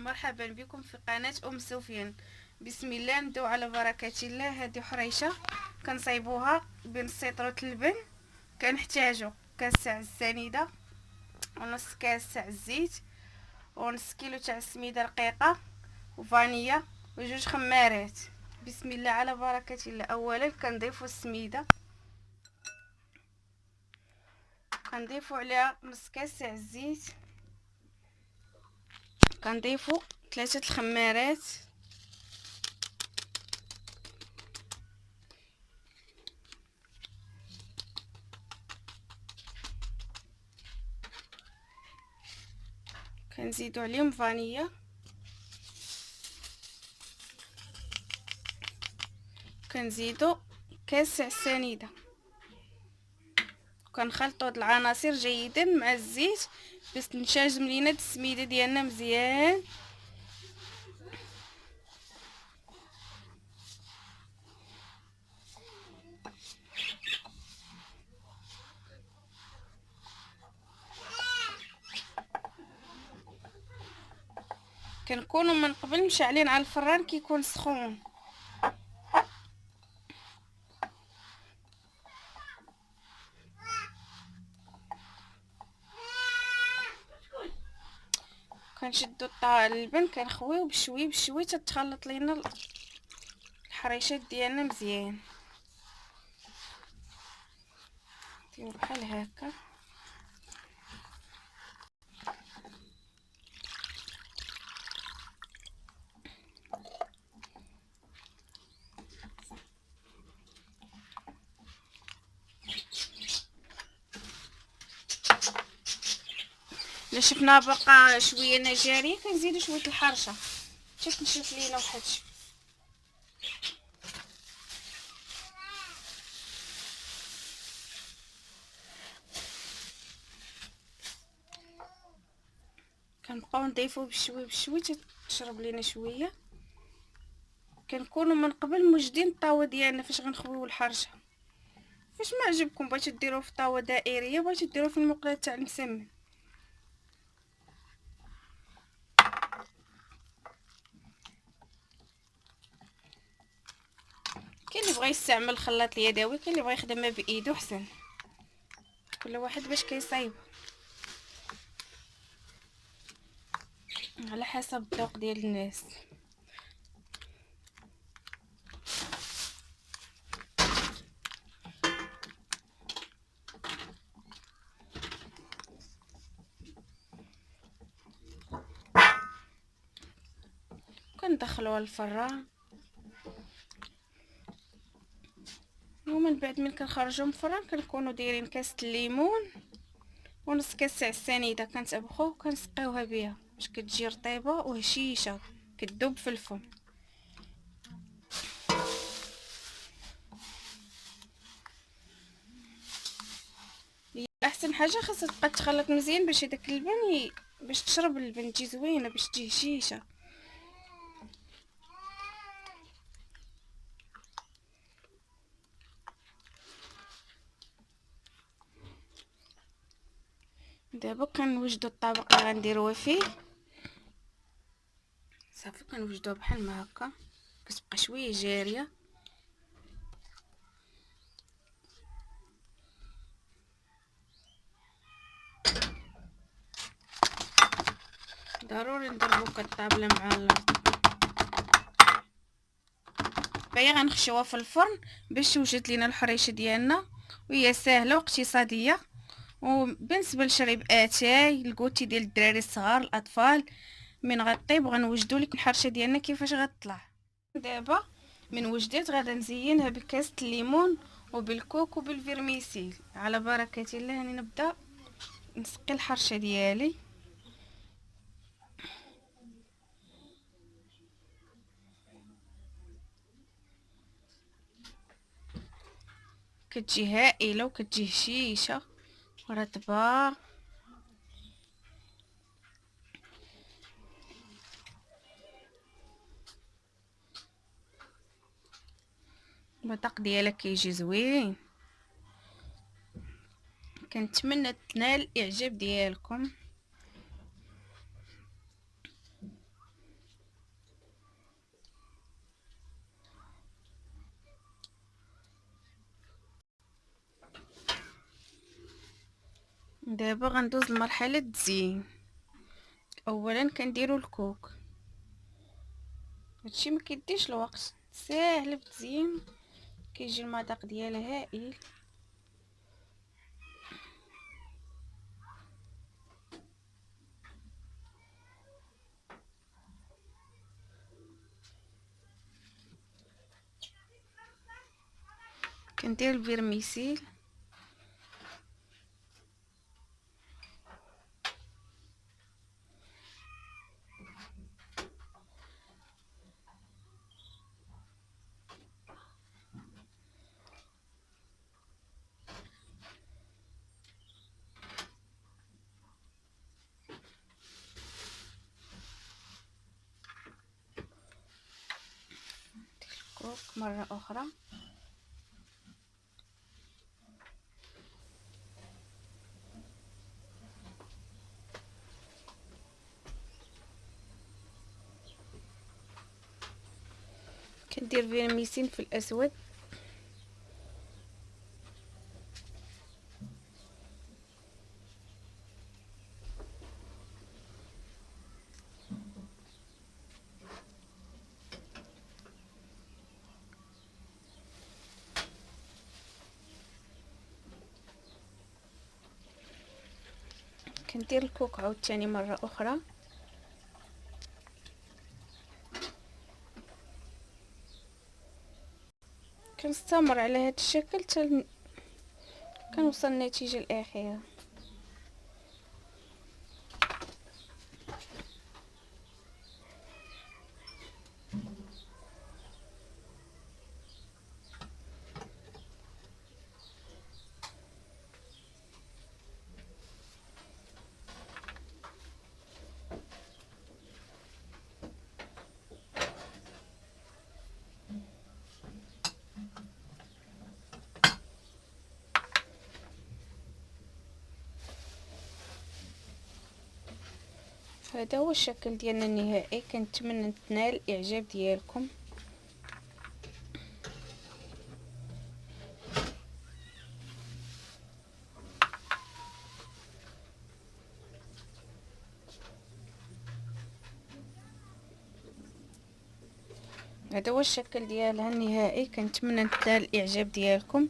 مرحبا بكم في قناة سفيان. بسم الله، نبداو على بركة الله. هذه حريشة كنصايبوها بنص لتر اللبن. كنحتاجو كاس تاع السنيده، ونص كاس تاع الزيت، ونص كيلو تاع السميده رقيقه، وفانيا، وجوج خمارات. بسم الله على بركة الله. اولا كنضيفو السميده، كنضيفو عليها نص كاس تاع الزيت، كنضيفو 3 الخمارات، كنزيدو عليهم فانيا، كنزيدو كاس تاع السنيده، كنخلطوا هاد العناصر جيدا مع الزيت باش تنشاجم لينا السميده ديالنا مزيان. كنكونوا من قبل مشعلين على الفران كيكون سخون. كنشدوا اللبن كنخويو بشوي بشوي تتخلط لينا الحريشات ديالنا مزيان. ديروا بحال هكا. الا شفنا بقى شويه نجاري كنزيدوا شويه الحرشه حتى تنشف لينا واحد شويه. كنبقاو نضيفوه بشوي بشوي تشرب لينا شويه. كنكونوا من قبل موجدين الطاوه ديالنا فاش غنخويو الحرشه. فاش ما عجبكم بغيتو ديروه في طاوه دائريه، بغيتو ديروه في المقله تاع المسمن. كاين اللي بغى يستعمل الخلاط اليدوي، كاين اللي بغى يخدمها بايدو حسن. كل واحد باش كيصايب على حسب الذوق ديال الناس. كندخلوها الفران، ومن بعد من كنخرجوا من الفران كنكونوا دايرين كاس الليمون ونص كاس تاع السنيده، كنطبخوه وكنسقيوها بها باش كتجي رطيبه وهشيشه كتذوب في الفم. احسن حاجه خاصها تبقى تخلط مزيان باش داك اللبن باش تشرب اللبن تجي زوينه باش تجي هشيشه. دابا كنوجدوا الطبق اللي غنديروه فيه. صافي كنوجدوه بحال ما هكا، كتبقى شويه جاريه. ضروري نضربو الطابله مع باقي غنخشوها في الفرن باش توجد لينا الحريشه ديالنا، وهي سهله واقتصاديه. وبالنسبه لشرب اتاي الكوتي ديال الدراري الصغار الاطفال، من غطيب غنوجدوا لك الحرشه ديالنا كيفاش غتطلع. دابا من وجدات غادا نزينها بكاسه الليمون وبالكوك وبالفيرميسيل. على بركه الله راني نبدا نسقي الحرشه ديالي. كتجي هائله وكتجي هشيشه ورطبه. المذاق ديالها كيجي زوين. كنتمنى تنال الاعجاب ديالكم. دابا غندوز لمرحله التزيين. اولا كنديروا الكوك، هادشي ما كيديش الوقت، ساهل في التزيين، كيجي المذاق ديالها هائل. كندير الفيرميسيل، كوك مره اخرى. كندير فيرميسين في الاسود، كندير الكوك عاوتاني مره اخرى. كنستمر على هذا الشكل حتى كنوصل للنتيجه الاخيره. هذا هو الشكل ديالنا النهائي. كنتمنى تنال الاعجاب ديالكم. هذا هو الشكل ديالها النهائي. كنتمنى تنال الاعجاب ديالكم.